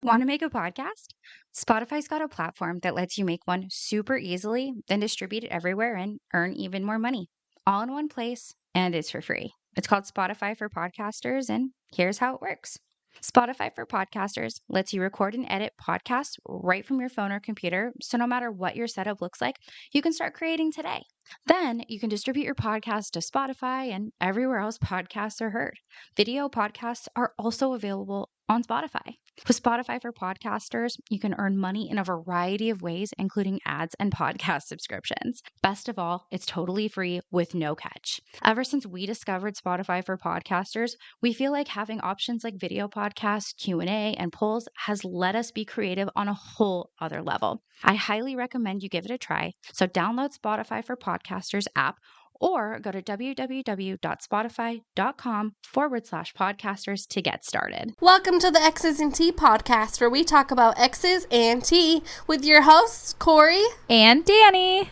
Want to make a podcast? Spotify's got a platform that lets you make one super easily, then distribute it everywhere and earn even more money. All in one place, and it's for free. It's called Spotify for Podcasters, and here's how it works. Spotify for Podcasters lets you record and edit podcasts right from your phone or computer, so no matter what your setup looks like, you can start creating today. Then you can distribute your podcast to Spotify and everywhere else podcasts are heard. Video podcasts are also available on Spotify. With Spotify for Podcasters, you can earn money in a variety of ways, including ads and podcast subscriptions. Best of all, it's totally free with no catch. Ever since we discovered Spotify for Podcasters, we feel like having options like video podcasts, Q&A, and polls has let us be creative on a whole other level. I highly recommend you give it a try. So download Spotify for Podcasters app or go to www.spotify.com/podcasters to get started. Welcome to the X's and T podcast, where we talk about X's and T with your hosts, Kori and Dani.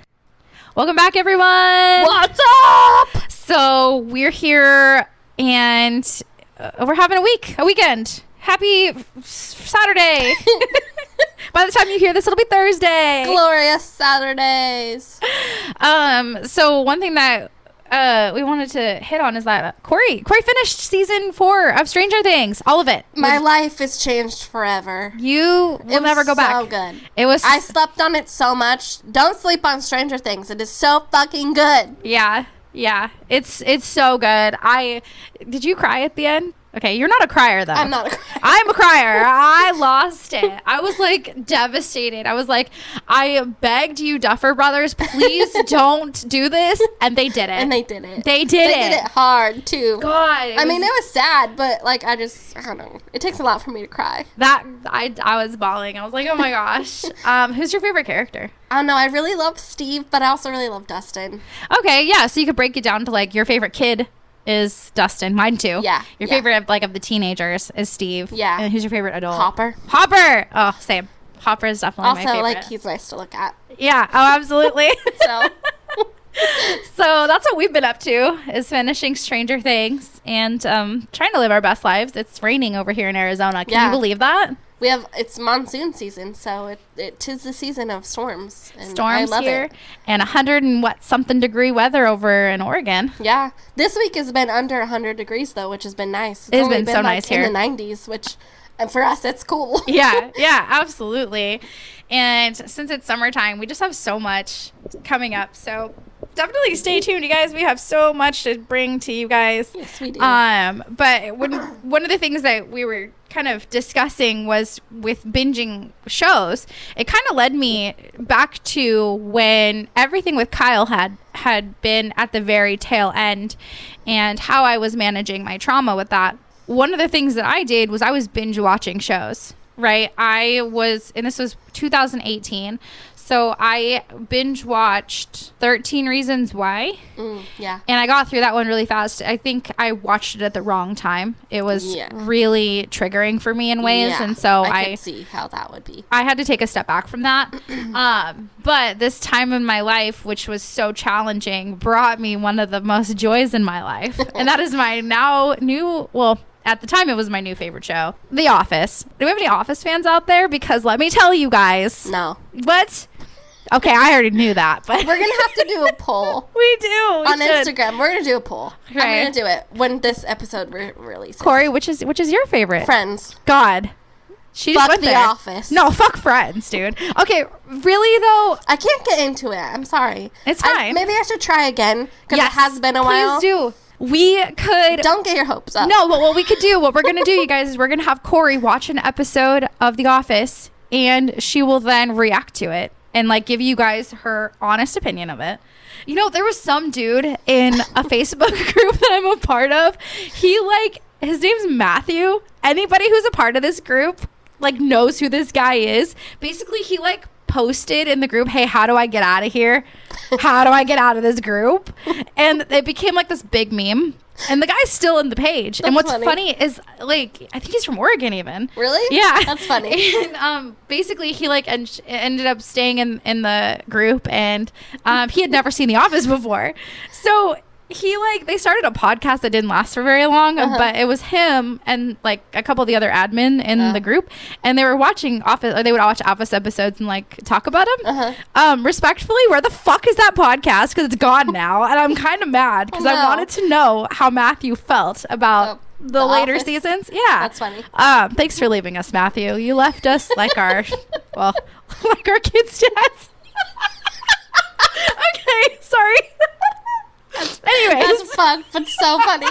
Welcome back, everyone. What's up? So we're here and we're having a weekend. Happy Saturday. By the time you hear this, it'll be Thursday. Glorious Saturdays. So one thing that we wanted to hit on is that Kori finished season 4 of Stranger Things, all of it. My life has changed forever. You will never go back. So good. I slept on it so much. Don't sleep on Stranger Things. It is so fucking good. Yeah. It's so good. Did you cry at the end? Okay, you're not a crier, though. I'm not a crier. I'm a crier. I lost it. I was, devastated. I was like, I begged you, Duffer Brothers, please don't do this. And they did it. And they did it. They did it hard, too. God. I mean, it was sad, but, I don't know. It takes a lot for me to cry. I was bawling. I was like, oh, my gosh. Who's your favorite character? I don't know. I really love Steve, but I also really love Dustin. Okay, yeah. So you could break it down to, your favorite kid is Dustin. Mine too. Yeah. Your favorite of the teenagers is Steve. Yeah. And who's your favorite adult? Hopper. Oh, same. Hopper is definitely my favorite. Also, he's nice to look at. Yeah. Oh, absolutely. So that's what we've been up to, is finishing Stranger Things and trying to live our best lives. It's raining over here in Arizona. Can you believe that? It's monsoon season, so it 'tis the season of storms. And storms I love here, it. And 100 degree weather over in Oregon. Yeah, this week has been under 100 degrees though, which has been nice. It's been so nice here in the 90s, which, and for us, it's cool. Yeah, absolutely. And since it's summertime, we just have so much coming up. So definitely stay tuned, you guys. We have so much to bring to you guys. Yes, we do. But one of the things that we were kind of discussing was with binging shows. It kind of led me back to when everything with Kyle had been at the very tail end, and how I was managing my trauma with that. One of the things that I did was I was binge watching shows. Right. And this was 2018. So I binge watched 13 Reasons Why. Yeah. And I got through that one really fast. I think I watched it at the wrong time. It was really triggering for me in ways. Yeah. And so I could see how that would be. I had to take a step back from that. But this time in my life, which was so challenging, brought me one of the most joys in my life. And that is my at the time, it was my new favorite show, The Office. Do we have any Office fans out there? Because let me tell you guys. No. What? Okay, I already knew that, but we're gonna have to do a poll. We do on Instagram. We're gonna do a poll. Okay. I'm gonna do it when this episode releases. Kori, which is your favorite? Friends. God, she fuck just went The there. Office. No, fuck Friends, dude. Okay, really though? I can't get into it. I'm sorry. It's fine. Maybe I should try again because it has been a while. Please do. We could... Don't get your hopes up. No, but what we could do, what we're going to do, you guys, is we're going to have Kori watch an episode of The Office, and she will then react to it and, give you guys her honest opinion of it. You know, there was some dude in a Facebook group that I'm a part of. He, his name's Matthew. Anybody who's a part of this group, knows who this guy is. Basically, he, posted in the group, hey, how do I get out of here? How do I get out of this group? And it became this big meme. And the guy's still in the page. That's and what's funny is, I think he's from Oregon even. Really? Yeah. That's funny. And basically, he, ended up staying in the group. And he had never seen The Office before. So they started a podcast that didn't last for very long, but it was him and like a couple of the other admin in the group, and they were watching Office, or they would watch Office episodes and like talk about him. Respectfully, where the fuck is that podcast? Because it's gone now, and I'm kind of mad because I wanted to know how Matthew felt about the later Office seasons. Yeah, that's funny. Thanks for leaving us, Matthew. You left us like our like our kids' dads. Okay, sorry. Anyways, That's fun, but so funny.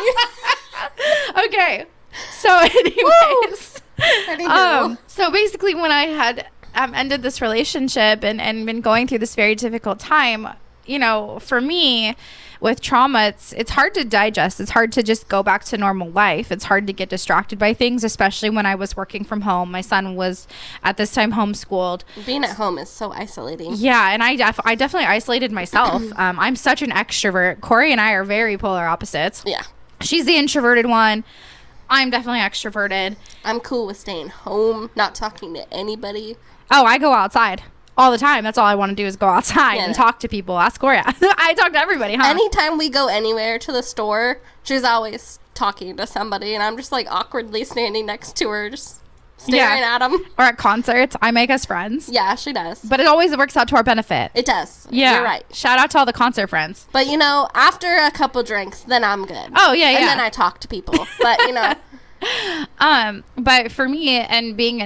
Okay, so anyways, Anywho. so basically when I had ended this relationship and been going through this very difficult time, you know, for me with trauma, it's hard to digest. It's hard to just go back to normal life. It's hard to get distracted by things, especially when I was working from home. My son was at this time homeschooled. Being at home is so isolating. Yeah, and I definitely isolated myself. I'm such an extrovert. Kori and I are very polar opposites. Yeah. She's the introverted one. I'm definitely extroverted. I'm cool with staying home, not talking to anybody. Oh, I go outside all the time. That's all I want to do is go outside and Yeah. talk to people. Ask Gloria. I talk to everybody, huh? Anytime we go anywhere to the store, she's always talking to somebody, and I'm just like awkwardly standing next to her, just staring at them. Or at concerts. I make us friends. Yeah, she does. But it always works out to our benefit. It does. Yeah. You're right. Shout out to all the concert friends. But, you know, after a couple drinks, then I'm good. Oh, yeah, And yeah. then I talk to people. But, you know. But for me, and being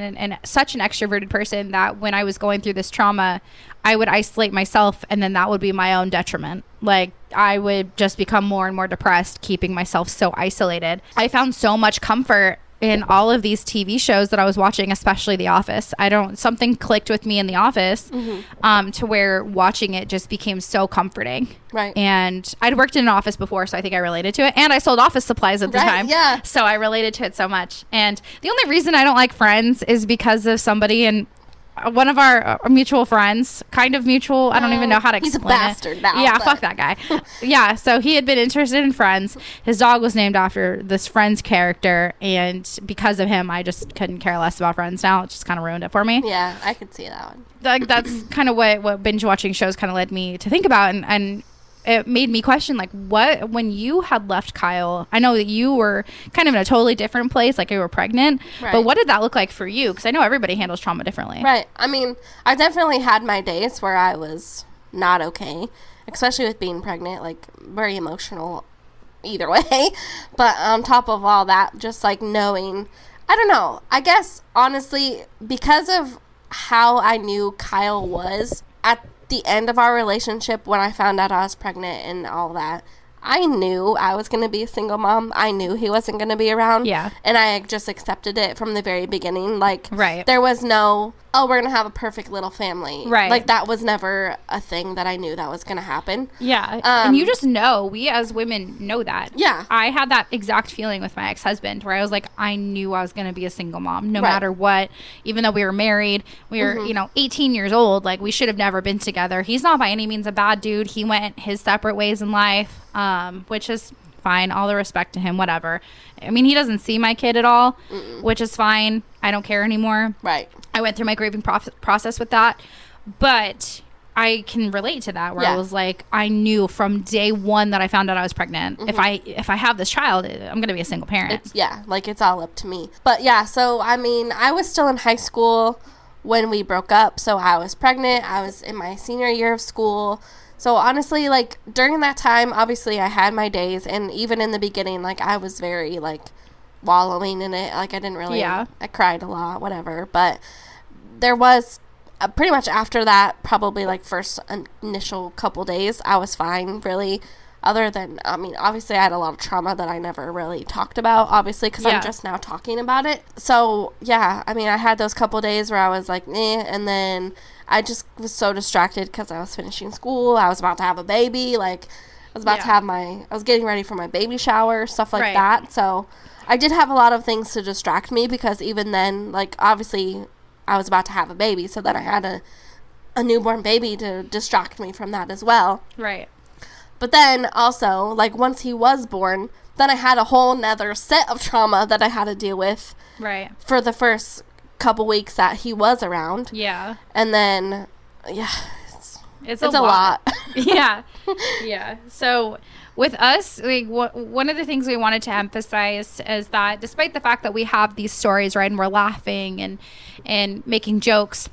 such an extroverted person, that when I was going through this trauma, I would isolate myself, and then that would be my own detriment. Like, I would just become more and more depressed, keeping myself so isolated. I found so much comfort in all of these TV shows that I was watching, especially The Office. Something clicked with me in The Office, to where watching it just became so comforting. Right. And I'd worked in an office before, so I think I related to it. And I sold office supplies at the time. Yeah. So I related to it so much. And the only reason I don't like Friends is because of somebody in one of our mutual friends, kind of mutual. I don't even know how to He's a explain bastard it. now, Yeah, but- fuck that guy. Yeah, so he had been interested in Friends. His dog was named after this Friends character, and because of him, I just couldn't care less about Friends now. It just kind of ruined it for me. Yeah, I could see that one. That's kind of what binge watching shows kind of led me to think about, and it made me question, like, what, when you had left Kyle, I know that you were kind of in a totally different place, like you were pregnant, Right. but what did that look like for you? Because I know everybody handles trauma differently. Right. I mean, I definitely had my days where I was not okay, especially with being pregnant, like, very emotional either way. But on top of all that, just, like, knowing, I don't know, I guess, honestly, because of how I knew Kyle was at the end of our relationship, when I found out I was pregnant and all that, I knew I was going to be a single mom. I knew he wasn't going to be around. Yeah. And I just accepted it from the very beginning. Like, Right. there was no, oh, we're going to have a perfect little family. Right. Like, that was never a thing that I knew that was going to happen. Yeah. And you just know, we as women know that. Yeah. I had that exact feeling with my ex-husband, where I was like, I knew I was going to be a single mom no Right. matter what. Even though we were married, we were, 18 years old. Like, we should have never been together. He's not by any means a bad dude. He went his separate ways in life, which is fine. All the respect to him, whatever. I mean, he doesn't see my kid at all, which is fine. I don't care anymore. Right. I went through my grieving process with that, but I can relate to that, where I Yeah. was like, I knew from day one that I found out I was pregnant. If I have this child, I'm gonna be a single parent. Yeah, like, it's all up to me. But yeah, so I mean, I was still in high school when we broke up, so I was pregnant. I was in my senior year of school. So honestly, like, during that time, obviously I had my days, and even in the beginning, like, I was very, like, wallowing in it. Like, I didn't really, Yeah. I cried a lot, whatever. But there was pretty much after that, probably like first initial couple days, I was fine, really. Other than, I mean, obviously I had a lot of trauma that I never really talked about, obviously, because Yeah. I'm just now talking about it. So, yeah, I mean, I had those couple days where I was like, eh, and then I just was so distracted because I was finishing school. I was about to have a baby. Like, I was about to Yeah. have I was getting ready for my baby shower, stuff like Right. that. So, I did have a lot of things to distract me, because even then, like, obviously, I was about to have a baby, so then I had a newborn baby to distract me from that as well. Right. But then also, like, once he was born, then I had a whole nother set of trauma that I had to deal with Right. for the first couple weeks that he was around. Yeah. And then, yeah, It's a lot. yeah. Yeah. So with us, like, one of the things we wanted to emphasize is that despite the fact that we have these stories, right, and we're laughing and making jokes,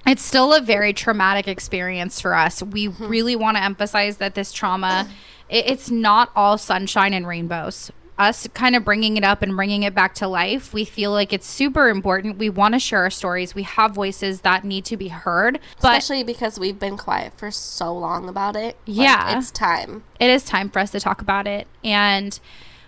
it's still a very traumatic experience for us. We really want to emphasize that this trauma, it's not all sunshine and rainbows. Us kind of bringing it up and bringing it back to life, we feel like it's super important. We want to share our stories. We have voices that need to be heard. Especially because we've been quiet for so long about it. Yeah. Like, it's time. It is time for us to talk about it. And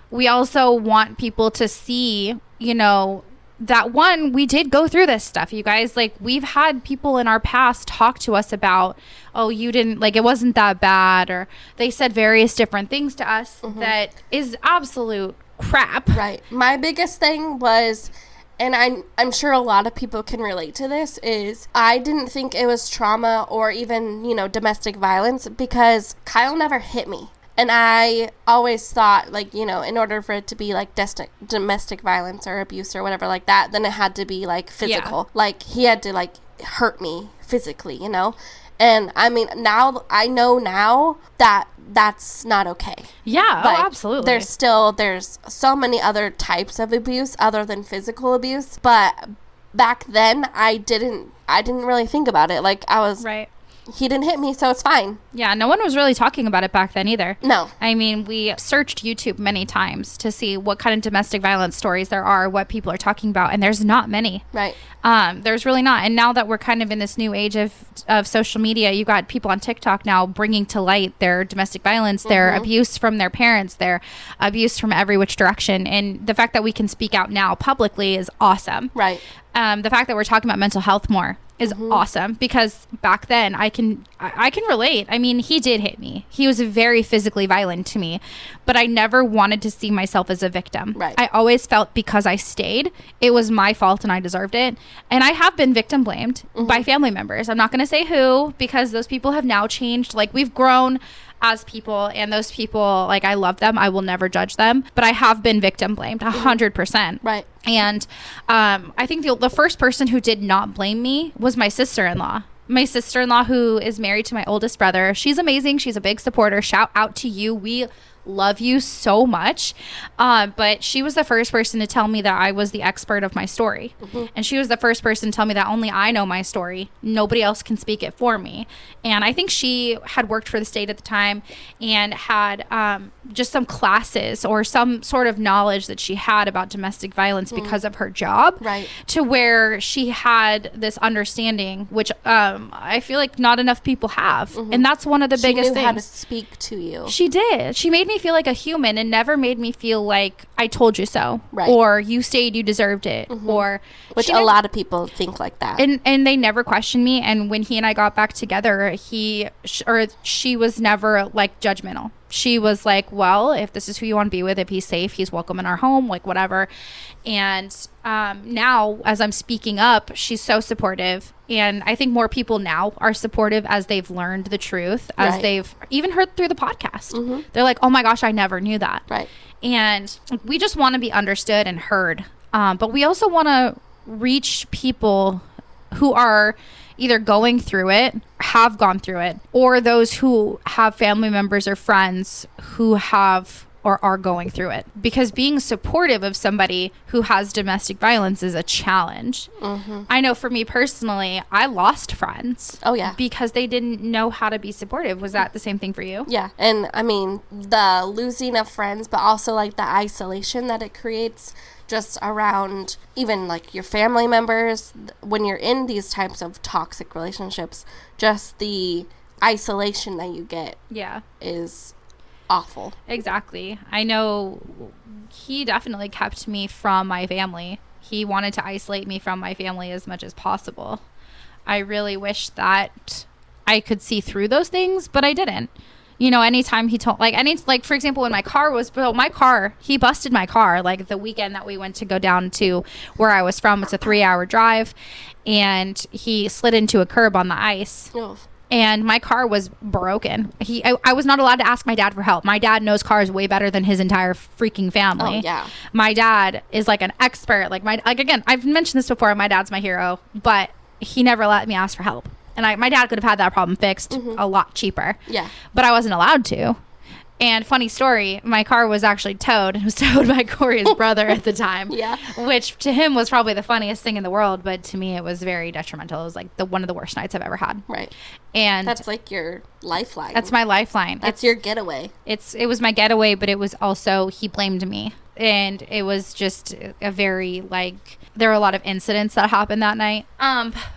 we also want people to see, you know, that one, we did go through this stuff, you guys. Like, we've had people in our past talk to us about, oh, you didn't, like, it wasn't that bad, or they said various different things to us that is absolute crap. Right. My biggest thing was, and I'm sure a lot of people can relate to this, is I didn't think it was trauma or even, you know, domestic violence because Kyle never hit me. And I always thought, like, you know, in order for it to be, like, domestic violence or abuse or whatever like that, then it had to be, like, physical. Yeah. Like, he had to, like, hurt me physically, you know? And, I mean, now, I know now that that's not okay. Yeah, like, oh, absolutely. There's so many other types of abuse other than physical abuse. But back then, I didn't really think about it. Like, I was... Right. He didn't hit me, so it's fine. Yeah, no one was really talking about it back then either. No. I mean, we searched YouTube many times to see what kind of domestic violence stories there are, what people are talking about, and there's not many. Right. There's really not. And now that we're kind of in this new age of social media, you got people on TikTok now bringing to light their domestic violence, their abuse from their parents, their abuse from every which direction. And the fact that we can speak out now publicly is awesome. Right. The fact that we're talking about mental health more is awesome, because back then I can relate. I mean, he did hit me. He was very physically violent to me, but I never wanted to see myself as a victim. Right. I always felt because I stayed, it was my fault and I deserved it. And I have been victim blamed by family members. I'm not going to say who, because those people have now changed. Like, we've grown as people, and those people, like, I love them. I will never judge them, but I have been victim blamed 100%. Right. And I think the first person who did not blame me was my sister-in-law. My sister-in-law, who is married to my oldest brother. She's amazing. She's a big supporter. Shout out to you. We love you so much. But she was the first person to tell me that I was the expert of my story. And she was the first person to tell me that only I know my story. Nobody else can speak it for me. And I think she had worked for the state at the time and had just some classes or some sort of knowledge that she had about domestic violence because of her job. Right. To where she had this understanding, which I feel like not enough people have. And that's one of the biggest things. She knew how to speak to you. She did. She made me feel like a human and never made me feel like I told you so. Right. Or you stayed, you deserved it. Or which a lot of people think like that. And they never questioned me. And when he and I got back together, she was never like judgmental. She was like, well, if this is who you want to be with, if he's safe, he's welcome in our home, like whatever. And now, as I'm speaking up, she's so supportive. And I think more people now are supportive as they've learned the truth, as they've even heard through the podcast. They're like, oh my gosh, I never knew that. Right. And we just want to be understood and heard. But we also want to reach people who are either going through it, have gone through it, or those who have family members or friends who have or are going through it. Because being supportive of somebody who has domestic violence is a challenge. I know for me personally, I lost friends. Oh, yeah. Because they didn't know how to be supportive. Was that the same thing for you? Yeah. And I mean, the losing of friends, but also like the isolation that it creates just around even like your family members. When you're in these types of toxic relationships, just the isolation that you get is awful. Exactly. I know he definitely kept me from my family. He wanted to isolate me from my family as much as possible. I really wish that I could see through those things, but I didn't. You know, anytime he told, like, for example, when my car was built, he busted my car, like, the weekend that we went to go down to where I was from. It's a 3-hour drive, and he slid into a curb on the ice. And my car was broken. I was not allowed to ask my dad for help. My dad knows cars way better than his entire freaking family. Oh, yeah. My dad is like an expert. Like, again, I've mentioned this before. My dad's my hero, but he never let me ask for help. And my dad could have had that problem fixed a lot cheaper. Yeah. But I wasn't allowed to. And funny story, my car was actually towed. It was towed by Kori's brother at the time. Yeah. Which to him was probably the funniest thing in the world, but to me it was very detrimental. It was like one of the worst nights I've ever had. Right. And that's like your lifeline. That's my lifeline. That's your getaway. It was my getaway, but it was also, he blamed me. And it was just a very, like, there were a lot of incidents that happened that night.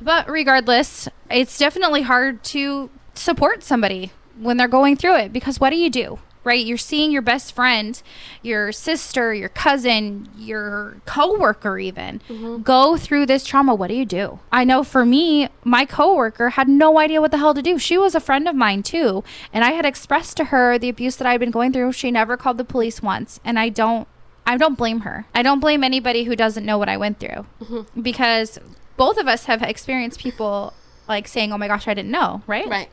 But regardless, it's definitely hard to support somebody when they're going through it, because what do? Right? You're seeing your best friend, your sister, your cousin, your coworker even go through this trauma. What do? I know for me, my coworker had no idea what the hell to do. She was a friend of mine too. And I had expressed to her the abuse that I'd been going through. She never called the police once. And I don't blame her. I don't blame anybody who doesn't know what I went through, because both of us have experienced people like saying, oh my gosh, I didn't know. Right. Right.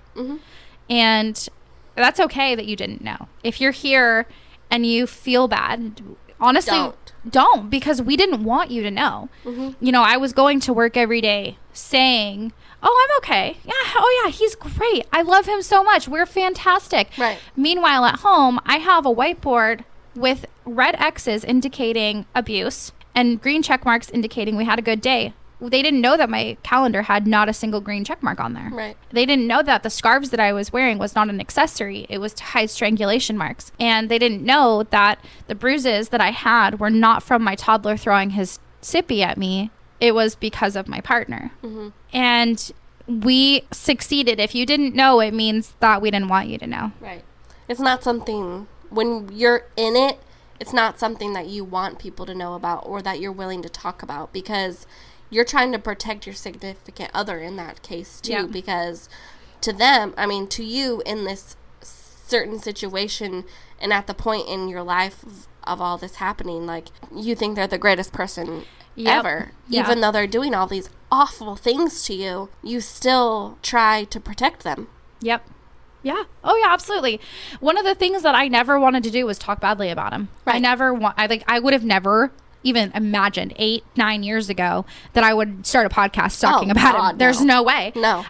And that's okay that you didn't know. If you're here and you feel bad, honestly, don't, because we didn't want you to know. You know, I was going to work every day saying, oh, I'm okay. Yeah. Oh yeah, he's great. I love him so much. We're fantastic. Right. Meanwhile, at home, I have a whiteboard with red X's indicating abuse and green check marks indicating we had a good day. They didn't know that my calendar had not a single green check mark on there. Right. They didn't know that the scarves that I was wearing was not an accessory. It was to hide strangulation marks. And they didn't know that the bruises that I had were not from my toddler throwing his sippy at me. It was because of my partner. And we succeeded. If you didn't know, it means that we didn't want you to know. Right. It's not something, when you're in it, it's not something that you want people to know about or that you're willing to talk about, because you're trying to protect your significant other in that case too. Because to them, I mean, to you in this certain situation and at the point in your life of all this happening, like, you think they're the greatest person ever. Even though they're doing all these awful things to you, you still try to protect them. Yeah. Oh yeah, absolutely. One of the things that I never wanted to do was talk badly about him. Right. I would have never even imagined 8-9 years ago that I would start a podcast talking about him. There's no way. No.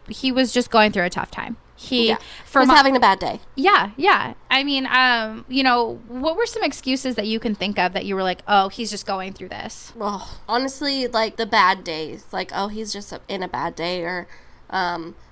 He was just going through a tough time. He was having a bad day. Yeah. I mean, you know, what were some excuses that you can think of that you were like, oh, he's just going through this? Well, honestly, like the bad days, like, oh, he's just in a bad day, or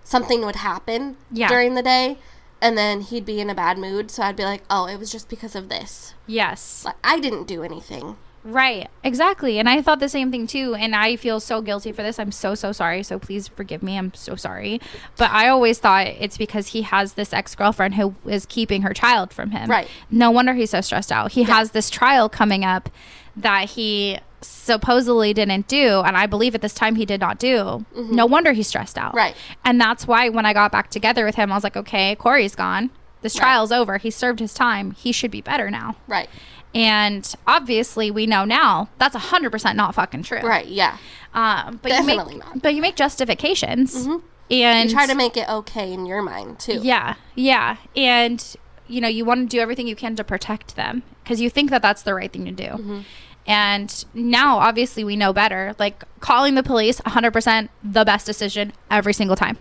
something would happen during the day, and then he'd be in a bad mood. So I'd be like, oh, it was just because of this. Yes. Like, I didn't do anything. Right. Exactly. And I thought the same thing too. And I feel so guilty for this. I'm so sorry. So please forgive me. I'm so sorry. But I always thought it's because he has this ex-girlfriend who is keeping her child from him. Right. No wonder he's so stressed out. He has this trial coming up that he supposedly didn't do, and I believe at this time he did not do. No wonder he's stressed out. Right. And that's why when I got back together with him, I was like, okay, Kori's gone. This trial's over. He served his time. He should be better now. Right. And obviously we know now that's 100% not fucking true. Right. Yeah. But definitely not. But you make justifications, and you try to make it okay in your mind too. Yeah. And you know, you want to do everything you can to protect them because you think that that's the right thing to do. And now, obviously, we know better. Like, calling the police, 100% the best decision every single time.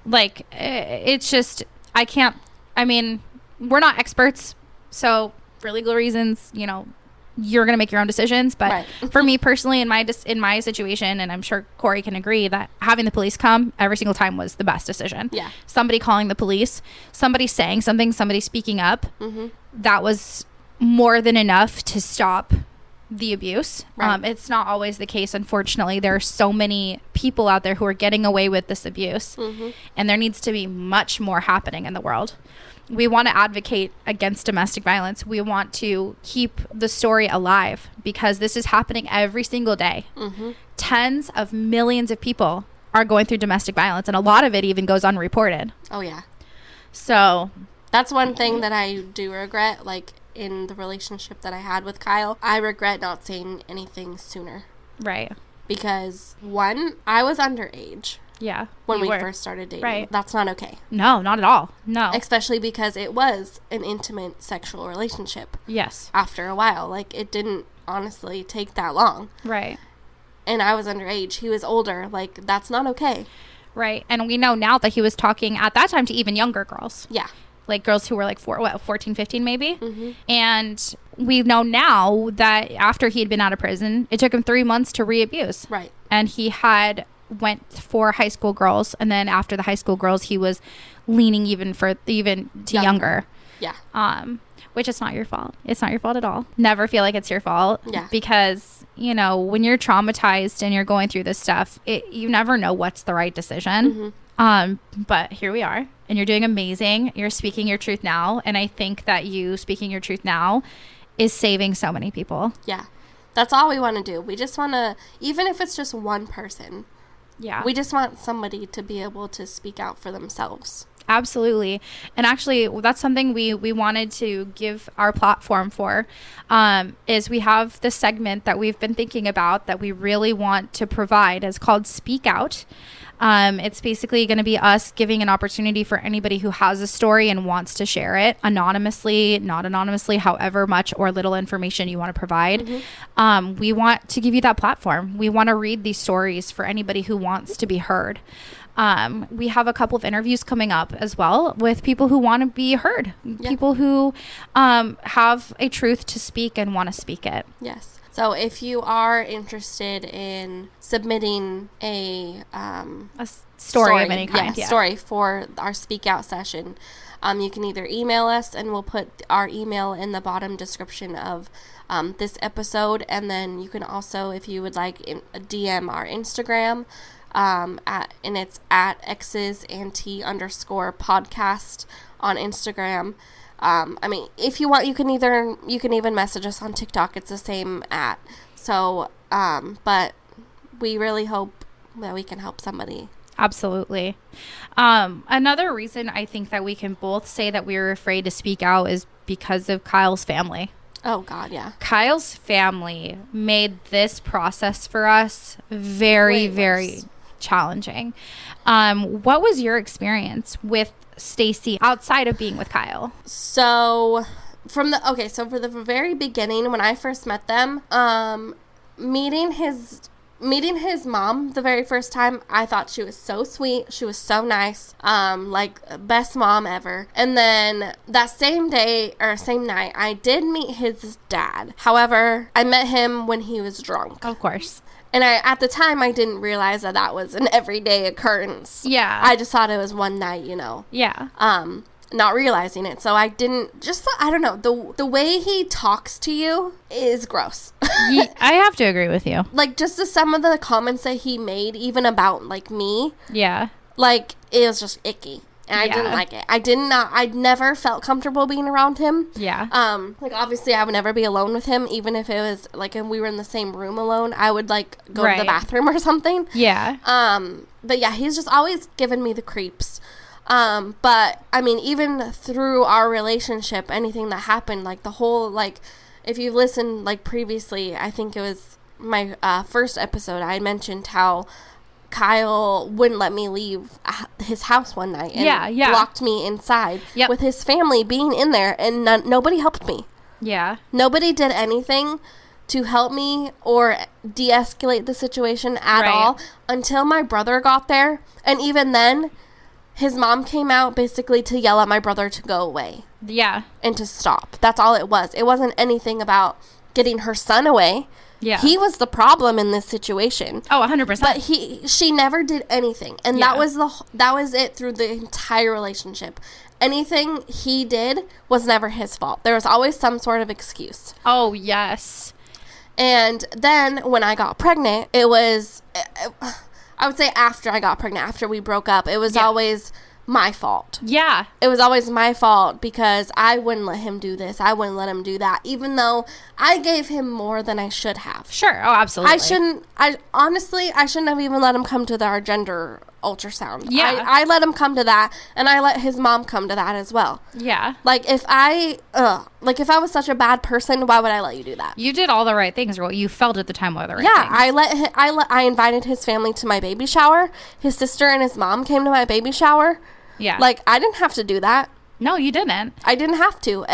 Like, it's just, I mean, we're not experts. So, for legal reasons, you know, you're going to make your own decisions. But for me personally, in my situation, and I'm sure Kori can agree, that having the police come every single time was the best decision. Yeah. Somebody calling the police, somebody saying something, somebody speaking up, that was more than enough to stop the abuse. Right. It's not always the case, unfortunately. There are so many people out there who are getting away with this abuse, and there needs to be much more happening in the world. We want to advocate against domestic violence. We want to keep the story alive because this is happening every single day. Tens of millions of people are going through domestic violence, and a lot of it even goes unreported. Oh yeah. So that's one thing that I do regret, like, in the relationship that I had with Kyle. I regret not saying anything sooner. Right. Because, one, I was underage. Yeah. When we first started dating. Right. That's not okay. No, not at all. No. Especially because it was an intimate sexual relationship. Yes. After a while. Like, it didn't honestly take that long. Right. And I was underage. He was older. Like, that's not okay. Right. And we know now that he was talking at that time to even younger girls. Yeah. like girls who were like 14, 15 maybe. And we know now that after he had been out of prison, it took him 3 months to re-abuse. Right. And he had went for high school girls, and then after the high school girls, he was leaning even to younger. Yeah. Which is not your fault. It's not your fault at all. Never feel like it's your fault. Yeah. Because, you know, when you're traumatized and you're going through this stuff, you never know what's the right decision. But here we are, and you're doing amazing. You're speaking your truth now, and I think that you speaking your truth now is saving so many people. Yeah. That's all we want to do. We just want to, even if it's just one person, we just want somebody to be able to speak out for themselves. Absolutely. And actually, that's something we wanted to give our platform for, is we have this segment that we've been thinking about that we really want to provide. It's called Speak Out. It's basically going to be us giving an opportunity for anybody who has a story and wants to share it anonymously, not anonymously, however much or little information you want to provide. We want to give you that platform. We want to read these stories for anybody who wants to be heard. We have a couple of interviews coming up as well with people who want to be heard, people who have a truth to speak and want to speak it. Yes. So if you are interested in submitting a story of any kind, story for our Speak Out session, you can either email us, and we'll put our email in the bottom description of this episode, and then you can also, if you would like, DM our Instagram, and it's at xsandt_podcast on Instagram. I mean, if you want, you can even message us on TikTok. It's the same @. So, but we really hope that we can help somebody. Absolutely. Another reason I think that we can both say that we were afraid to speak out is because of Kyle's family. Oh, God, yeah. Kyle's family made this process for us very, very challenging. What was your experience with Stacy outside of being with Kyle? So for the very beginning, when I first met them, meeting his mom the very first time, I thought she was so sweet. She was so nice. Like best mom ever. And then that same day or same night, I did meet his dad. However, I met him when he was drunk. Of course. And at the time, I didn't realize that was an everyday occurrence. Yeah. I just thought it was one night, you know. Yeah. Not realizing it. So I didn't, I don't know. The way he talks to you is gross. I have to agree with you. Like, just some of the comments that he made, even about, like, me. Yeah. Like, it was just icky. And I didn't like it. I never felt comfortable being around him. Yeah. Like, obviously, I would never be alone with him, even if it was, like, if we were in the same room alone. I would, like, go to the bathroom or something. Yeah. But, yeah, he's just always given me the creeps. But, I mean, even through our relationship, anything that happened, like, the whole, like, if you listened, like, previously, I think it was my first episode, I mentioned how Kyle wouldn't let me leave his house one night and locked me inside with his family being in there, and nobody helped me. Yeah. Nobody did anything to help me or de-escalate the situation at all until my brother got there. And even then, his mom came out basically to yell at my brother to go away. Yeah. And to stop. That's all it was. It wasn't anything about getting her son away. Yeah. He was the problem in this situation. Oh, 100%. But she never did anything. And that was it through the entire relationship. Anything he did was never his fault. There was always some sort of excuse. Oh, yes. And then when I got pregnant, it was, I would say after I got pregnant, after we broke up, it was always my fault. Yeah. It was always my fault because I wouldn't let him do this. I wouldn't let him do that, even though I gave him more than I should have. Sure. Oh, absolutely. I shouldn't have even let him come to our gender ultrasound. Yeah. I let him come to that, and I let his mom come to that as well. Yeah. Like, if I was such a bad person, why would I let you do that? You did all the right things, or what you felt at the time were the right things. Yeah, I invited his family to my baby shower. His sister and his mom came to my baby shower. Yeah. Like, I didn't have to do that. No, you didn't. I didn't have to,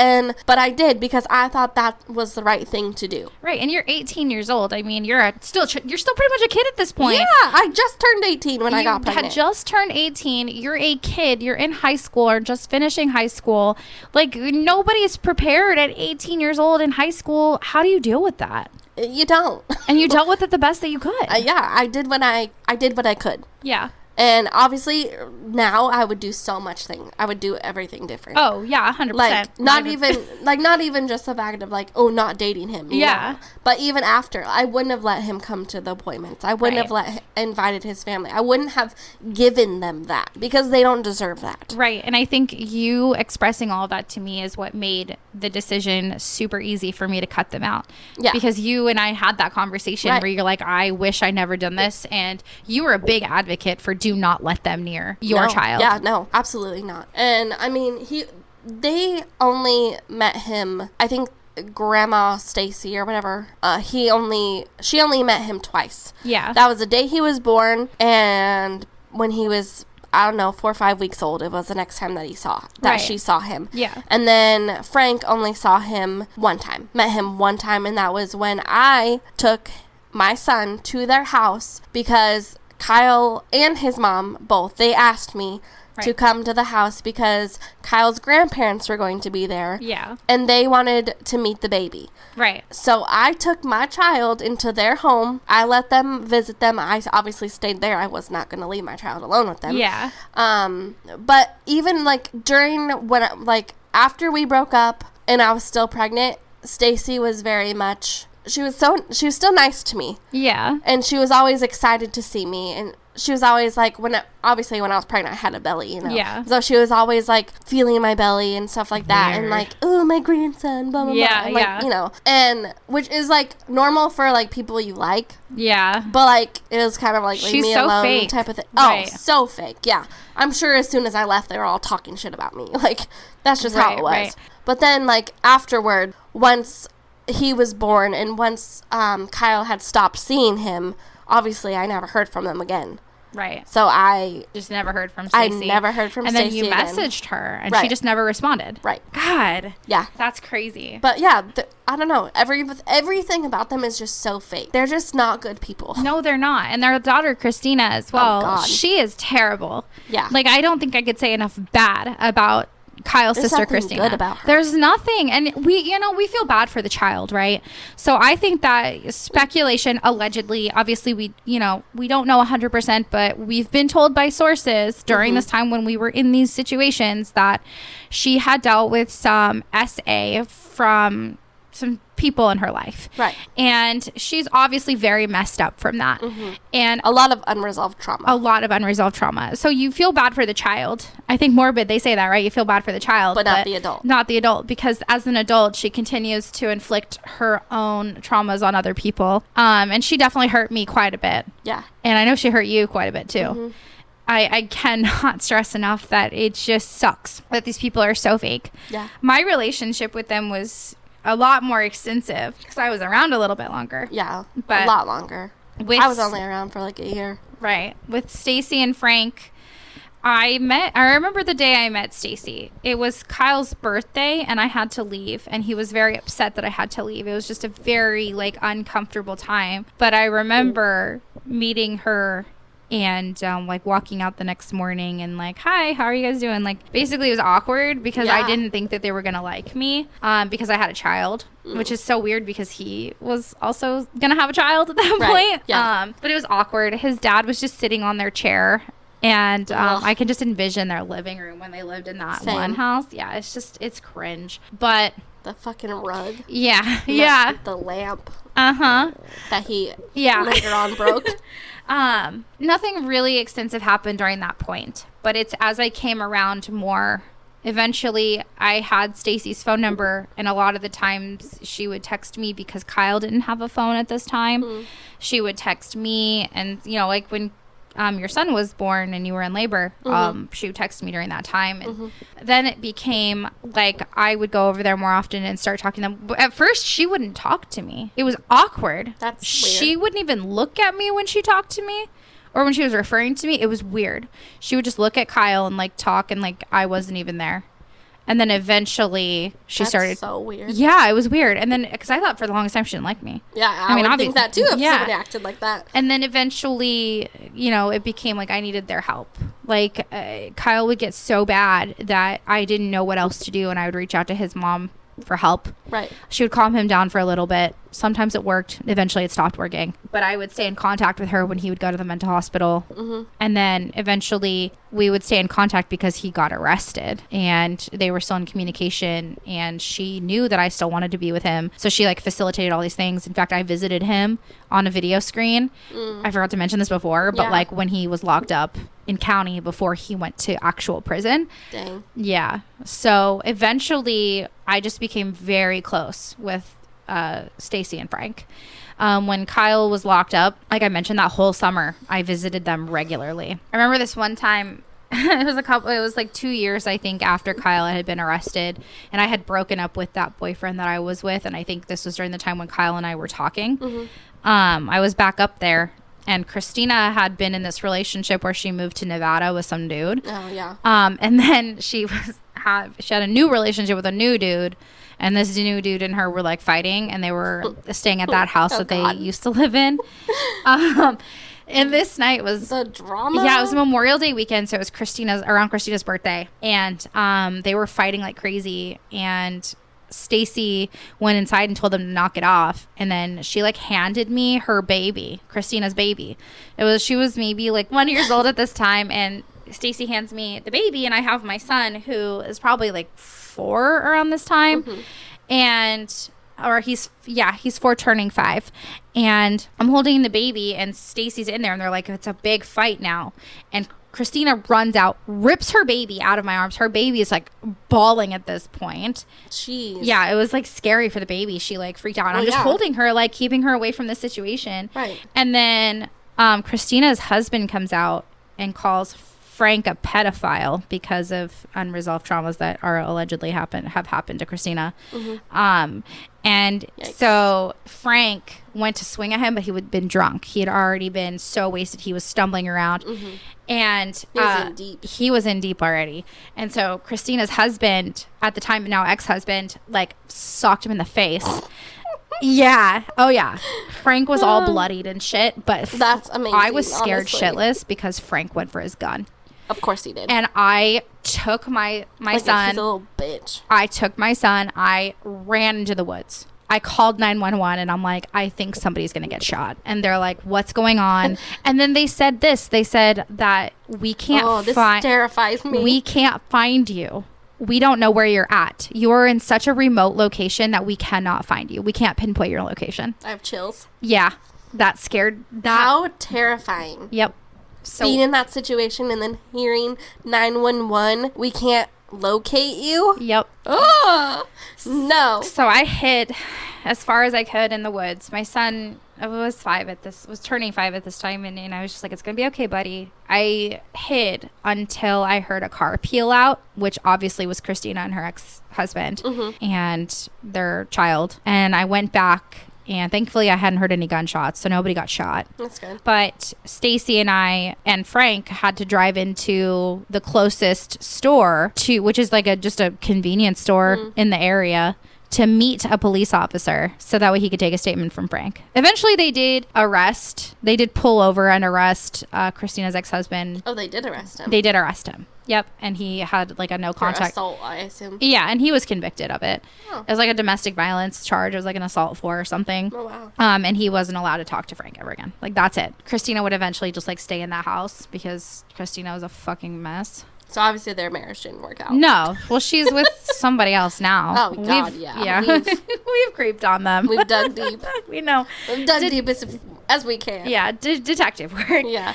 but I did because I thought that was the right thing to do. Right, and you're 18 years old. I mean, you're still pretty much a kid at this point. Yeah, I just turned 18 when I got pregnant. You had just turned 18. You're a kid. You're in high school or just finishing high school. Like, nobody's prepared at 18 years old in high school. How do you deal with that? You don't. And you dealt with it the best that you could. Yeah, I did what I could. Yeah. And obviously, now I would do so much I would do everything different. Oh, yeah, 100%. Like, not even just the fact of, like, not dating him. Yeah. Know? But even after, I wouldn't have let him come to the appointments. I wouldn't have invited his family. I wouldn't have given them that because they don't deserve that. Right. And I think you expressing all of that to me is what made the decision super easy for me to cut them out. Yeah. Because you and I had that conversation where you're like, I wish I never done this. And you were a big advocate for do not let them near your child. Yeah, no, absolutely not. And I mean, they only met him, I think Grandma Stacy or whatever, she only met him twice. Yeah. That was the day he was born, and when he was, I don't know, 4 or 5 weeks old, it was the next time that she saw him. Yeah. And then Frank only saw him met him one time, and that was when I took my son to their house because Kyle and his mom both, they asked me to come to the house because Kyle's grandparents were going to be there. Yeah. And they wanted to meet the baby. Right. So I took my child into their home. I let them visit them. I obviously stayed there. I was not going to leave my child alone with them. Yeah. But even like after we broke up and I was still pregnant, Stacy was very much, she was still nice to me. Yeah. And she was always excited to see me. And she was always like, when I was pregnant, I had a belly, you know? Yeah. So she was always like feeling my belly and stuff like that. Weird. And like, oh, my grandson, blah, blah, blah. And, like, you know, and which is like normal for like people you like. Yeah. But like, it was kind of like, leave me alone fake. type of thing. Right. Oh, so fake. Yeah. I'm sure as soon as I left, they were all talking shit about me. Like, that's just how it was. Right. But then like afterward, once he was born and once Kyle had stopped seeing him, obviously I never heard from them again. Right. So I just never heard from Stacey. I never heard from Stacey. And then you messaged her and she just never responded. Right. God. Yeah. That's crazy. But yeah, I don't know. Everything about them is just so fake. They're just not good people. No, they're not. And their daughter, Christina, as well. Oh, God. She is terrible. Yeah. Like, I don't think I could say enough bad about Kyle's sister Christina. Good about her. There's nothing, and we feel bad for the child, right? So I think that speculation, allegedly, obviously we don't know 100%, but we've been told by sources during this time when we were in these situations that she had dealt with some SA from some people in her life. Right. And she's obviously very messed up from that. And a lot of unresolved trauma. So you feel bad for the child. I think morbid, they say that, right? You feel bad for the child. But not the adult. Not the adult, because as an adult, she continues to inflict her own traumas on other people. And she definitely hurt me quite a bit. Yeah. And I know she hurt you quite a bit too. I cannot stress enough that it just sucks that these people are so fake. Yeah. My relationship with them was a lot more extensive because I was around a little bit longer. Yeah, but a lot longer. I was only around for like a year. Right. With Stacy and Frank, I remember the day I met Stacy. It was Kyle's birthday and I had to leave, and he was very upset that I had to leave. It was just a very like uncomfortable time. But I remember meeting her and like walking out the next morning and like, hi, how are you guys doing? Like, basically it was awkward because I didn't think that they were gonna like me because I had a child, which is so weird because he was also gonna have a child at that point. Yeah. But it was awkward. His dad was just sitting on their chair, and I can just envision their living room when they lived in that one house. Yeah, it's cringe. But the fucking rug. Yeah. The lamp. That he later on broke. Nothing really extensive happened during that point, but it's as I came around more. Eventually, I had Stacy's phone number, and a lot of the times she would text me because Kyle didn't have a phone at this time. She would text me, and like when your son was born and you were in labor, she would text me during that time. And then it became like I would go over there more often and start talking to them. But at first, she wouldn't talk to me. It was awkward. That's She weird. wouldn't even look at me when she talked to me or when she was referring to me. It was weird. She would just look at Kyle and like talk, and like I wasn't even there. And then eventually she That's started. so weird. Yeah, it was weird. And then, because I thought for the longest time she didn't like me. Yeah, I mean, would think that too if yeah. somebody acted like that. And then eventually, you know, it became like I needed their help. Like, Kyle would get so bad that I didn't know what else to do, and I would reach out to his mom for help. Right. She would calm him down for a little bit. Sometimes it worked. Eventually it stopped working. But I would stay in contact with her when he would go to the mental hospital. Mm-hmm. And then eventually we would stay in contact because he got arrested. And they were still in communication. And she knew that I still wanted to be with him. So she like facilitated all these things. In fact, I visited him on a video screen. I forgot to mention this before. But like when he was locked up in county before he went to actual prison. Dang. Yeah. So eventually I just became very close with Stacy and Frank. When Kyle was locked up, like I mentioned, that whole summer I visited them regularly. I remember this one time it was like 2 years, I think, after Kyle had been arrested, and I had broken up with that boyfriend that I was with, and I think this was during the time when Kyle and I were talking. I was back up there, and Christina had been in this relationship where she moved to Nevada with some dude. Oh yeah. And then she had a new relationship with a new dude, and this new dude and her were like fighting, and they were staying at that house that they used to live in. And this night was the drama. Yeah, it was Memorial Day weekend, so it was around Christina's birthday, and they were fighting like crazy, and Stacy went inside and told them to knock it off, and then she like handed me her baby, Christina's baby. She was maybe like 1 year old at this time, and Stacy hands me the baby, and I have my son who is probably like 4 around this time, and he's 4 turning 5, and I'm holding the baby, and Stacy's in there, and they're like, it's a big fight now, and Christina runs out, rips her baby out of my arms. Her baby is like bawling at this point. Jeez. Yeah, it was like scary for the baby. She like freaked out. And I'm just holding her, like keeping her away from the situation. Right. And then Christina's husband comes out and calls Frank a pedophile because of unresolved traumas that are allegedly have happened to Christina. And Yikes. So Frank went to swing at him, but he had been drunk. He had already been so wasted. He was stumbling around. And he was in deep already. And so Christina's husband, at the time now ex-husband, like socked him in the face. Yeah. Oh yeah. Frank was all bloodied and shit, but that's amazing. I was scared honestly. shitless because Frank went for his gun. Of course he did. And I took my like son. He's a little bitch. I took my son. I ran into the woods. I called 911, and I'm like, I think somebody's going to get shot. And they're like, what's going on? And then they said this. They said that we can't this terrifies me. We can't find you. We don't know where you're at. You're in such a remote location that we cannot find you. We can't pinpoint your location. I have chills. Yeah. That scared. How terrifying. Yep. So being in that situation and then hearing 911, we can't locate you. Yep. Oh, no. So I hid as far as I could in the woods. My son was turning 5 at this time, and I was just like, it's gonna be okay, buddy. I hid until I heard a car peel out, which obviously was Christina and her ex-husband and their child. And I went back, and thankfully I hadn't heard any gunshots, so nobody got shot. That's good. But Stacy and I and Frank had to drive into the closest store which is like just a convenience store in the area, to meet a police officer so that way he could take a statement from Frank. Eventually they did pull over and arrest Christina's ex-husband. Oh, they did arrest him. They did arrest him. Yep. And he had like a no contact. For assault, I assume. Yeah, and he was convicted of it. Oh. It was like a domestic violence charge. It was like an assault or something. Oh, wow. And he wasn't allowed to talk to Frank ever again. Like, that's it. Christina would eventually just like stay in that house because Christina was a fucking mess. So obviously their marriage didn't work out. No. Well, she's with somebody else now. Oh, God, yeah. Yeah. We've creeped on them. We've dug deep. We know. We've dug deep as we can. Yeah. Detective work. Yeah.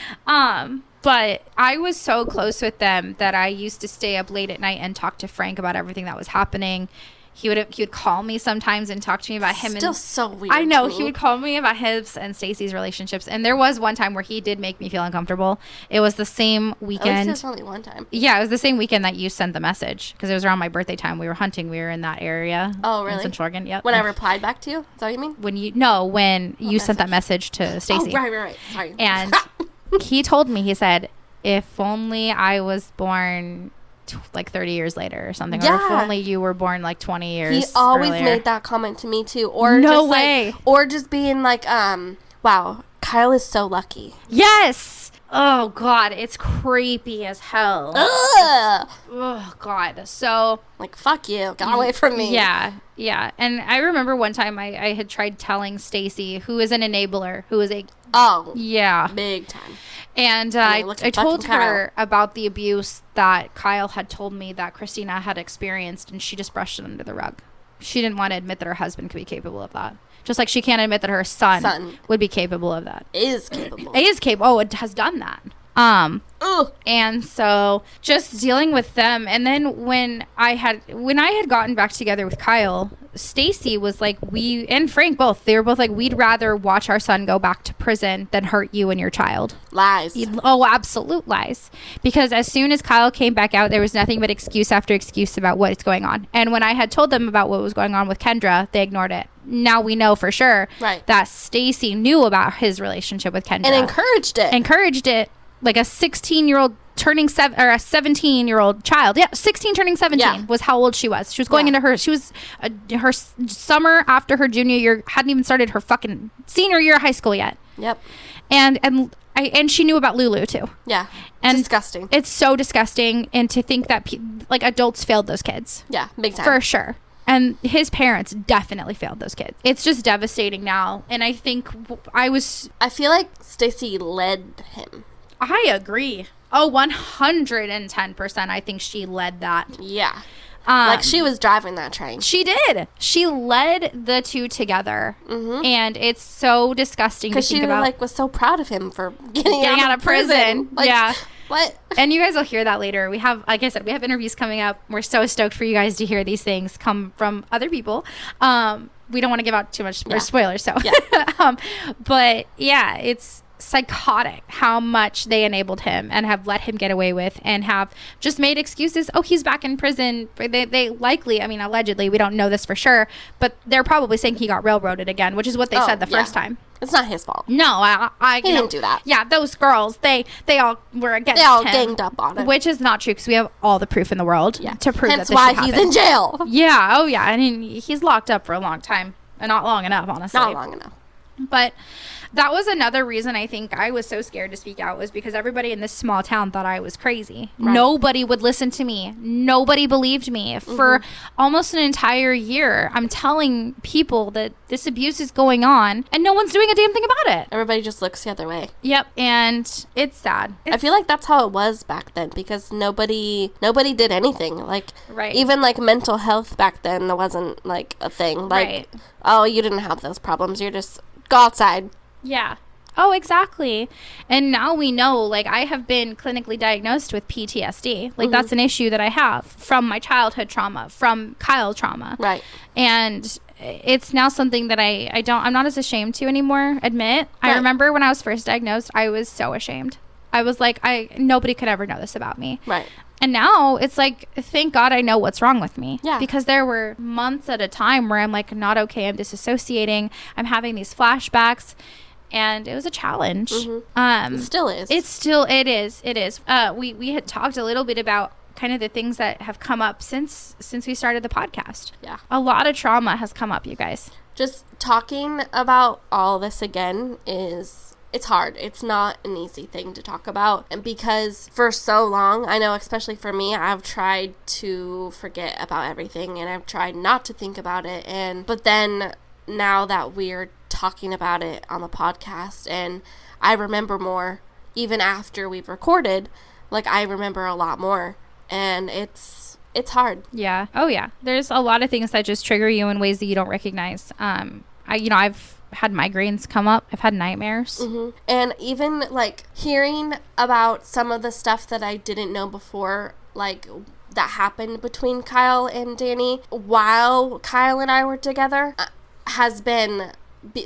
But I was so close with them that I used to stay up late at night and talk to Frank about everything that was happening. He would call me sometimes and talk to me about him. Still so weird. I know. He would call me about his and Stacy's relationships. And there was one time where he did make me feel uncomfortable. It was the same weekend. At least it was only one time. Yeah, it was the same weekend that you sent the message. Because it was around my birthday time. We were hunting. We were in that area. Oh, really? In Central Oregon. Yep. When I replied back to you? Is that what you mean? When you sent that message to Stacy. Oh, right. Sorry. And he told me, he said, if only I was born like 30 years later or something. Yeah. Or if only you were born like 20 years He always earlier. made that comment to me too. Or No just way. Like, or just being like, wow, Kyle is so lucky. Yes. Oh God, it's creepy as hell. Ugh. Oh God. So Like, fuck you, get away from me. yeah. And I remember one time I had tried telling Stacy, who is an enabler, who is a big time. And I told her about the abuse that Kyle had told me that Christina had experienced, and she just brushed it under the rug. She didn't want to admit that her husband could be capable of that. Just like she can't admit that her son would be capable of that. Is capable. Oh, it has done that. And so just dealing with them. And then when I had gotten back together with Kyle, Stacy was like, and Frank both, they were both like, we'd rather watch our son go back to prison than hurt you and your child. Lies. Oh, absolute lies. Because as soon as Kyle came back out, there was nothing but excuse after excuse about what is going on. And when I had told them about what was going on with Kendra, they ignored it. Now we know for sure that Stacy knew about his relationship with Kendra. And encouraged it. Like a 16-year-old turning 7 or a 17-year-old child. Yeah, 16 turning 17 was how old she was. She was going into her summer after her junior year, hadn't even started her fucking senior year of high school yet. Yep. And she knew about Lulu too. Yeah. And disgusting. It's so disgusting, and to think that like adults failed those kids. Yeah, big time. For sure. And his parents definitely failed those kids. It's just devastating now. And I think I feel like Stacy led him. I agree. Oh, 110%. I think she led that. Yeah. Like she was driving that train. She did. She led the two together. Mm-hmm. And it's so disgusting to think about. Because she was so proud of him for getting out of prison. Like, yeah. What? And you guys will hear that later. We have, like I said, we have interviews coming up. We're so stoked for you guys to hear these things come from other people. We don't want to give out too much spoilers. So, but yeah, it's psychotic how much they enabled him and have let him get away with and have just made excuses. Oh, he's back in prison. They likely, I mean, allegedly, we don't know this for sure, but they're probably saying he got railroaded again, which is what they said the first time. It's not his fault. No, he didn't do that. Yeah, those girls, they all were against him. They all ganged up on it. Which is not true, because we have all the proof in the world to prove that this shit happened. Hence why he's in jail. Yeah, oh yeah, I mean, he's locked up for a long time. And not long enough, honestly. Not long enough. But that was another reason I think I was so scared to speak out, was because everybody in this small town thought I was crazy. Right. Nobody would listen to me. Nobody believed me. For almost an entire year, I'm telling people that this abuse is going on and no one's doing a damn thing about it. Everybody just looks the other way. Yep. And it's sad. I feel like that's how it was back then, because nobody did anything. Like, even like mental health back then wasn't like a thing. Like, oh, you didn't have those problems. You're just go outside. Yeah. Oh, exactly. And now we know, like, I have been clinically diagnosed with PTSD. Like, that's an issue that I have from my childhood trauma, from Kyle trauma. Right. And it's now something that I'm not as ashamed to anymore admit. Right. I remember when I was first diagnosed, I was so ashamed. I was like, nobody could ever know this about me. Right. And now it's like, thank God I know what's wrong with me. Yeah. Because there were months at a time where I'm like, not okay. I'm disassociating. I'm having these flashbacks. And it was a challenge. It still is. It is. We had talked a little bit about kind of the things that have come up since we started the podcast. Yeah. A lot of trauma has come up, you guys. Just talking about all this again it's hard. It's not an easy thing to talk about. And because for so long, I know especially for me, I've tried to forget about everything and I've tried not to think about it. But then now that we're talking about it on the podcast and I remember more even after we've recorded, like I remember a lot more, and it's hard. Yeah. Oh yeah. There's a lot of things that just trigger you in ways that you don't recognize. I've had migraines come up. I've had nightmares. And even like hearing about some of the stuff that I didn't know before, like that happened between Kyle and Dani while Kyle and I were together, has been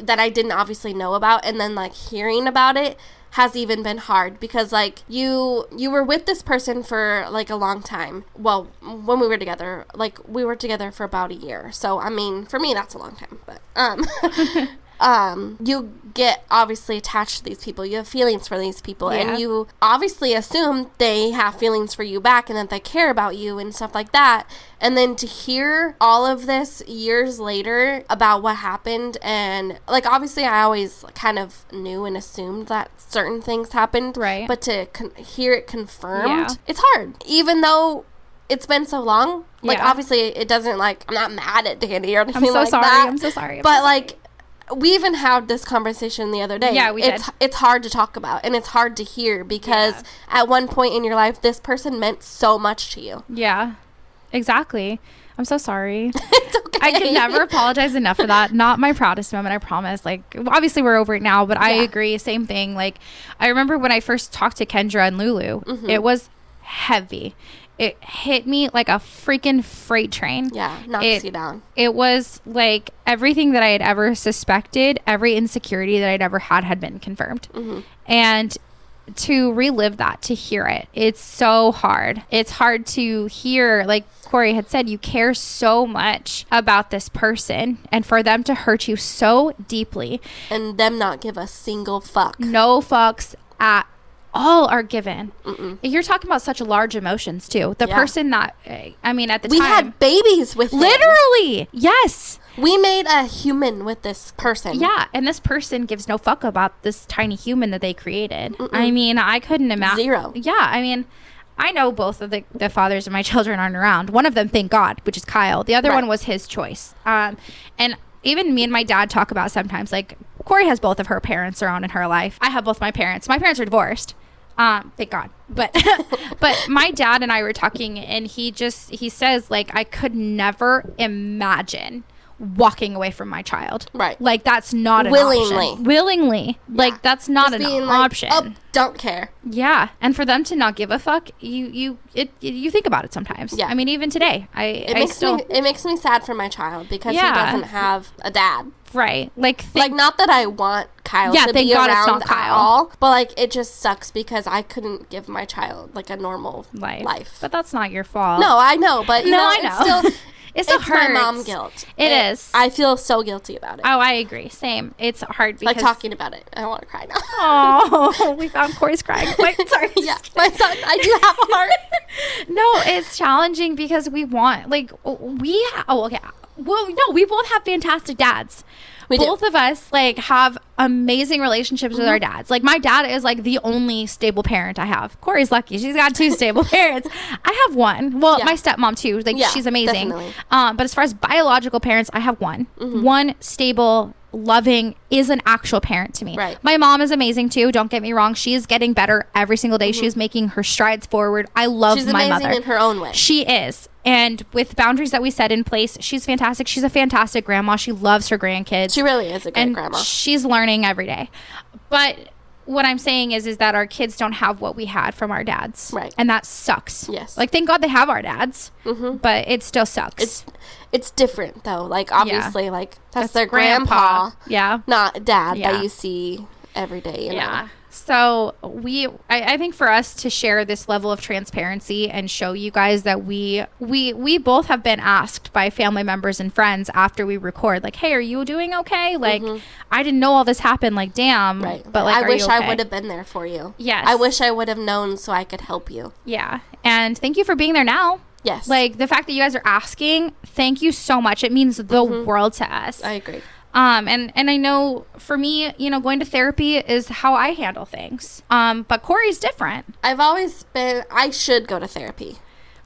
that I didn't obviously know about, and then like hearing about it has even been hard, because like you were with this person for like a long time. Well, when we were together, like we were together for about a year, so I mean for me that's a long time, but you get obviously attached to these people. You have feelings for these people, Yeah. and you obviously assume they have feelings for you back and that they care about you and stuff like that. And then to hear all of this years later about what happened, and like obviously I always kind of knew and assumed that certain things happened, Right. but to hear it confirmed, Yeah. it's hard. Even though it's been so long, like Yeah. obviously it doesn't, like, I'm not mad at Dani or anything I'm so like sorry. that. I'm so sorry. But like, we even had this conversation the other day. Yeah, we did. It's hard to talk about, and it's hard to hear because at one point in your life, this person meant so much to you. Yeah, exactly. I'm so sorry. It's okay. I can never apologize enough for that. Not my proudest moment, I promise. Like, obviously we're over it now, but I agree. Same thing. Like, I remember when I first talked to Kendra and Lulu, it was heavy. It hit me like a freaking freight train. Yeah, knocks you down. It was like everything that I had ever suspected, every insecurity that I'd ever had been confirmed. And to relive that, to hear it, it's so hard. It's hard to hear, like Kori had said, you care so much about this person, and for them to hurt you so deeply. And them not give a single fuck. No fucks at all are given. You're talking about such large emotions too. The person that, I mean, at the We time. had babies with him. Literally. Yes. We made a human with this person. Yeah, and this person gives no fuck about this tiny human that they created. I mean, I couldn't imagine. Zero. Yeah, I mean, I know both of the fathers of my children aren't around. One of them, thank God, which is Kyle. The other one was his choice. And even me and my dad talk about sometimes, like, Kori has both of her parents around in her life. I have both my parents. My parents are divorced. Thank God. But but my dad and I were talking, and he says, like, I could never imagine walking away from my child. Right. Like, that's not an Willingly. option. Willingly. Like, that's not Just an being like, option. oh, don't care. Yeah. And for them to not give a fuck, you think about it sometimes. Yeah. I mean, even today, It makes me sad for my child because he Yeah. doesn't have a dad. right. Like, Like, not that I want Kyle Yeah, to thank be God it's around not at Kyle. all, but like, it just sucks because I couldn't give my child like a normal life. But that's not your fault. No, I know, but you No, know, I it's know. still It still it's my hurts. mom guilt. It is. I feel so guilty about it. Oh, I agree. Same. It's hard because Like talking about it, I want to cry now. Oh, we found Kori's crying. Wait, sorry. Yeah, my son. I do have a heart. No, it's challenging because we want, like, okay. Well, no, we both have fantastic dads. We do. Both of us, like, have amazing relationships with our dads. Like, my dad is, like, the only stable parent I have. Kori's lucky. She's got 2 stable parents. I have one. Well, Yeah. my stepmom, too. Like, Yeah, she's amazing. definitely. But as far as biological parents, I have one. One stable, loving, is an actual parent to me. Right. My mom is amazing, too. Don't get me wrong. She is getting better every single day. She is making her strides forward. I love She's my amazing mother. in her own way. She is. And with boundaries that we set in place, she's fantastic. She's a fantastic grandma. She loves her grandkids. She really is a great and grandma. she's learning every day. But what I'm saying is that our kids don't have what we had from our dads. Right. And that sucks. Yes. Like, thank God they have our dads. But it still sucks. It's different though. Like, obviously, like that's their grandpa. grandpa, Yeah. not dad Yeah. that you see every day. You Yeah. know? So I think for us to share this level of transparency and show you guys that we both have been asked by family members and friends after we record, like, hey, are you doing okay? Like, I didn't know all this happened. Like, damn. Right. But like, I wish are you okay? I would have been there for you. Yes. I wish I would have known so I could help you. Yeah. And thank you for being there now. Yes. Like, the fact that you guys are asking, thank you so much. It means the world to us. I agree. And I know for me, you know, going to therapy is how I handle things. But Kori's different. I should go to therapy.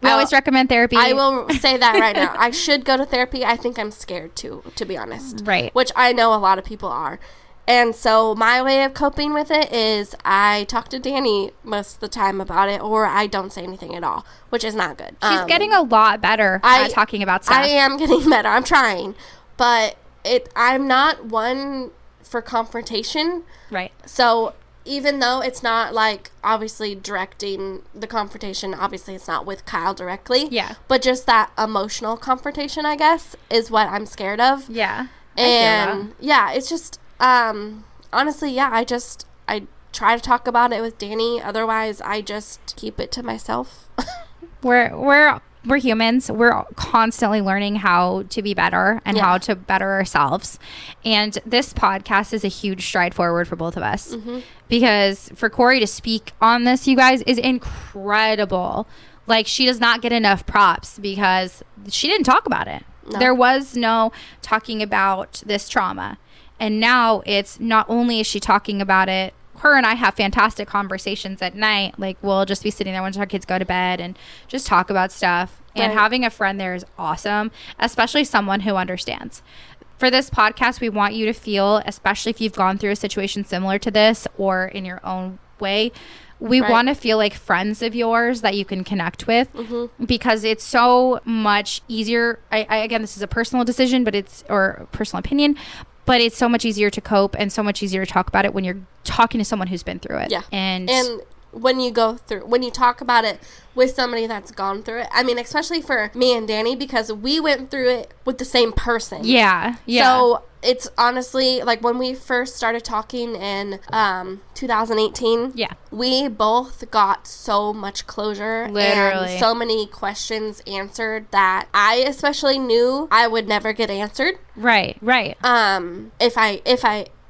We always recommend therapy. I will say that right now. I should go to therapy. I think I'm scared to be honest. Right. Which I know a lot of people are. And so my way of coping with it is I talk to Dani most of the time about it, or I don't say anything at all, which is not good. She's getting a lot better at talking about stuff. I am getting better. I'm trying. But I'm not one for confrontation. Right. So even though it's not like obviously directing the confrontation, obviously it's not with Kyle directly. Yeah. But just that emotional confrontation, I guess, is what I'm scared of. Yeah. And yeah, it's just honestly, yeah, I try to talk about it with Dani. Otherwise, I just keep it to myself. We're we're humans. We're constantly learning how to be better and how to better ourselves. And this podcast is a huge stride forward for both of us. Because for Kori to speak on this, you guys, is incredible. Like, she does not get enough props because she didn't talk about it. No. There was no talking about this trauma. And now it's not only is she talking about it, her and I have fantastic conversations at night. Like, we'll just be sitting there when our kids go to bed and just talk about stuff. And having a friend there is awesome, especially someone who understands. For this podcast, we want you to feel, especially if you've gone through a situation similar to this or in your own way, we want to feel like friends of yours that you can connect with, because it's so much easier. Again, this is a personal decision, or personal opinion, but it's so much easier to cope and so much easier to talk about it when you're talking to someone who's been through it. Yeah. And when you talk about it with somebody that's gone through it, I mean, especially for me and Dani, because we went through it with the same person. Yeah. So it's honestly, like, when we first started talking in 2018, we both got so much closure. Literally. And so many questions answered that I especially knew I would never get answered. Right.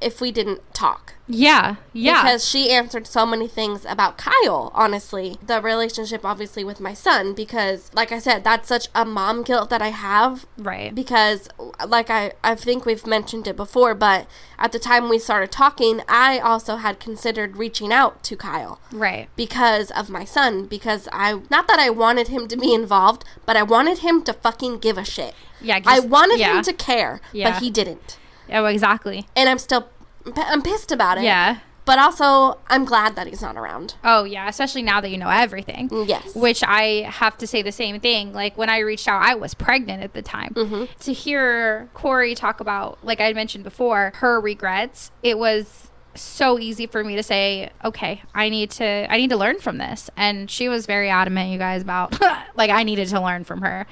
If we didn't talk. Yeah. Because she answered so many things about Kyle, honestly. The relationship, obviously, with my son, because, like I said, that's such a mom guilt that I have. Right. Because, like, I think we've mentioned it before, but at the time we started talking, I also had considered reaching out to Kyle. Right. Because of my son. Because not that I wanted him to be involved, but I wanted him to fucking give a shit. Yeah. I wanted him to care, but he didn't. Oh, exactly. And I'm pissed about it. Yeah. But also, I'm glad that he's not around. Oh, yeah. Especially now that you know everything. Yes. Which I have to say the same thing. Like, when I reached out, I was pregnant at the time. To hear Kori talk about, like I mentioned before, her regrets, it was so easy for me to say, okay, I need to learn from this. And she was very adamant, you guys, about, like, I needed to learn from her.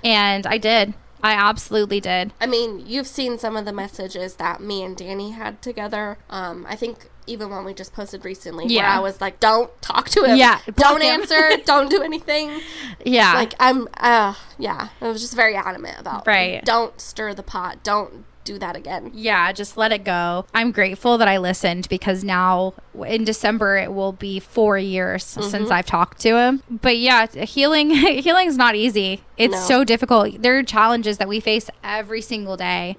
And I did. I absolutely did. I mean, you've seen some of the messages that me and Dani had together. I think even one we just posted recently where I was like, don't talk to him. Yeah. Don't answer. Don't do anything. Yeah. Like, I was just very adamant about, don't stir the pot. Don't do that again. Yeah, just let it go. I'm grateful that I listened, because now in December it will be 4 years since I've talked to him. But yeah, healing is not easy. It's so difficult. There are challenges that we face every single day,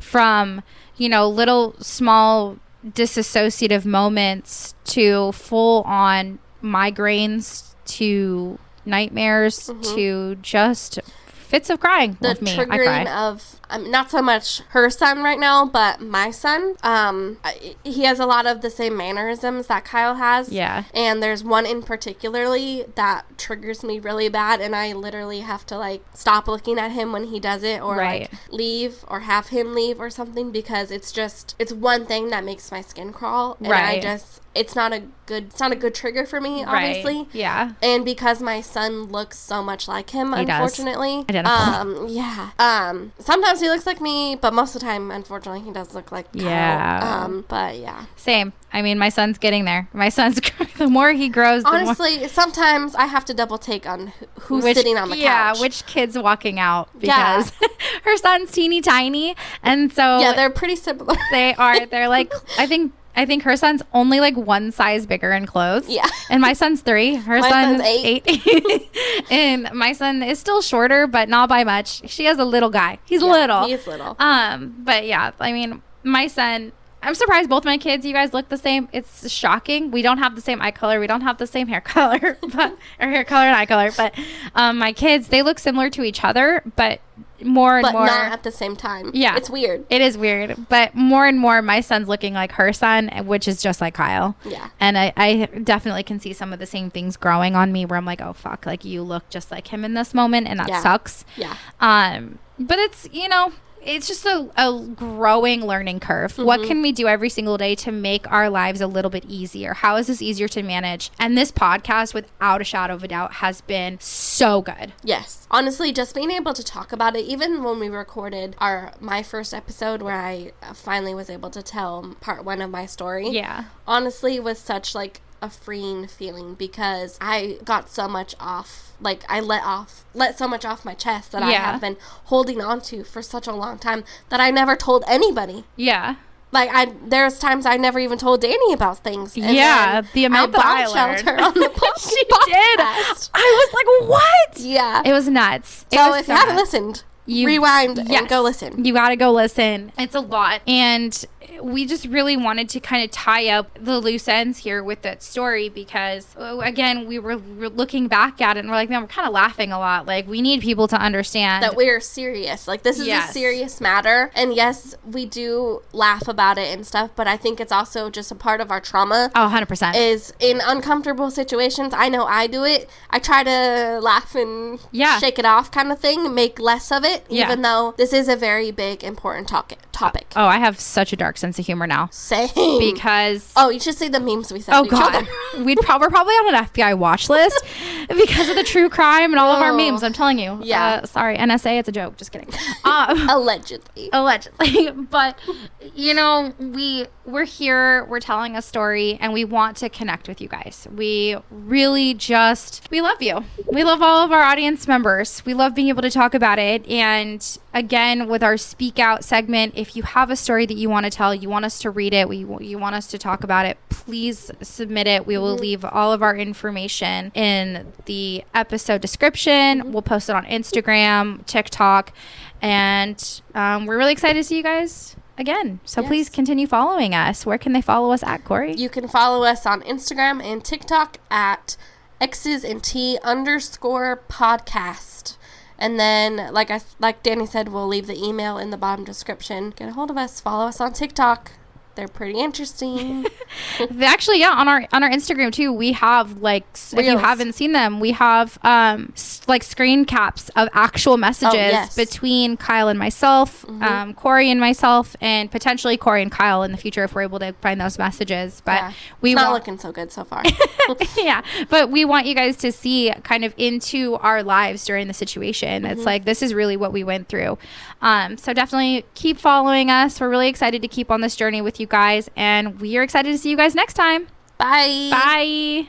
from, little small disassociative moments to full on migraines to nightmares to just fits of crying with me. The triggering of not so much her son right now, but my son. He has a lot of the same mannerisms that Kyle has. Yeah. And there's one in particularly that triggers me really bad, and I literally have to, like, stop looking at him when he does it, or like leave, or have him leave or something, because it's one thing that makes my skin crawl, and it's not a good trigger for me, obviously. Yeah. And because my son looks so much like him, unfortunately. Identical. Sometimes he looks like me, but most of the time, unfortunately, he does look like Kyle. Yeah. But yeah. Same. I mean, my son's getting there. My son's, the more he grows, the honestly, sometimes I have to double take on who's sitting on the couch. Yeah, which kid's walking out, because her son's teeny tiny, and so yeah, they're pretty similar. They are. They're like, I think her son's only like one size bigger in clothes. Yeah. And my son's 3. Her son's 8. And my son is still shorter, but not by much. She has a little guy. He's little. He's little. But yeah, I mean, my son, I'm surprised both my kids, you guys look the same. It's shocking. We don't have the same eye color. We don't have the same hair color, or hair color and eye color. But my kids, they look similar to each other, but more and more, not at the same time. Yeah, it's weird. It is weird, but more and more, my son's looking like her son, which is just like Kyle. Yeah, and I definitely can see some of the same things growing on me, where I'm like, oh fuck, like you look just like him in this moment, and that sucks. Yeah. But it's it's just a growing learning curve. What can we do every single day to make our lives a little bit easier? How is this easier to manage? And this podcast, without a shadow of a doubt, has been so good. Yes. Honestly, just being able to talk about it, even when we recorded my first episode where I finally was able to tell part 1 of my story. Yeah. Honestly, was such like a freeing feeling because I got so much off. Like, I let so much off my chest that I have been holding on to for such a long time that I never told anybody. Yeah. Like, there's times I never even told Dani about things. And the amount that I learned. Her on the She did. I was like, what? Yeah. It was nuts. So if you haven't listened, rewind and go listen. You got to go listen. It's a lot. And we just really wanted to kind of tie up the loose ends here with that story because, again, we were looking back at it and we're like, man, we're kind of laughing a lot. Like, we need people to understand that we're serious. Like, this is a serious matter. And yes, we do laugh about it and stuff, but I think it's also just a part of our trauma. Oh, 100%. Is in uncomfortable situations. I know I do it. I try to laugh and shake it off kind of thing, make less of it, even though this is a very big, important topic. Oh, I have such a dark sense of humor now. Same. Because you should see the memes we send each other. We're probably on an FBI watch list because of the true crime and all of our memes. I'm telling you. Yeah. Sorry, NSA. It's a joke. Just kidding. Allegedly. But you know, we're here. We're telling a story, and we want to connect with you guys. We really we love you. We love all of our audience members. We love being able to talk about it. And again, with our Speak Out segment, if you have a story that you want to tell, you want us to read it, you want us to talk about it, please submit it. We will leave all of our information in the episode description. We'll post it on Instagram, TikTok, and we're really excited to see you guys again. So please continue following us. Where can they follow us at, Kori? You can follow us on Instagram and TikTok at xsandT_podcast. And then, like Dani said, we'll leave the email in the bottom description. Get a hold of us. Follow us on TikTok. They're pretty interesting. Actually, on our Instagram too, we have if you haven't seen them, we have screen caps of actual messages between Kyle and myself, Kori and myself, and potentially Kori and Kyle in the future if we're able to find those messages. But it's not looking so good so far. But we want you guys to see kind of into our lives during the situation. It's like, this is really what we went through. So definitely keep following us. We're really excited to keep on this journey with you guys, and we are excited to see you guys next time. Bye. Bye.